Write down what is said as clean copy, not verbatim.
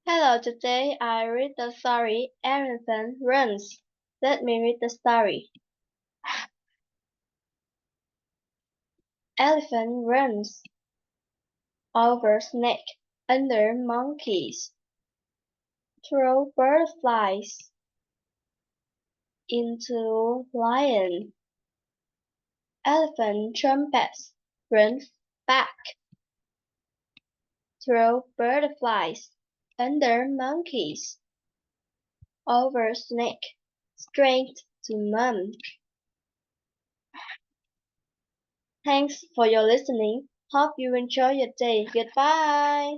Hello, today I read the story Elephant Runs. Let me read the story. Elephant runs over snake, under monkeys, through butterflies, into lion. Elephant trumpets, runs back, through butterflies, under monkeys, over snake, straight to mom. Thanks for your listening. Hope you enjoy your day. Goodbye.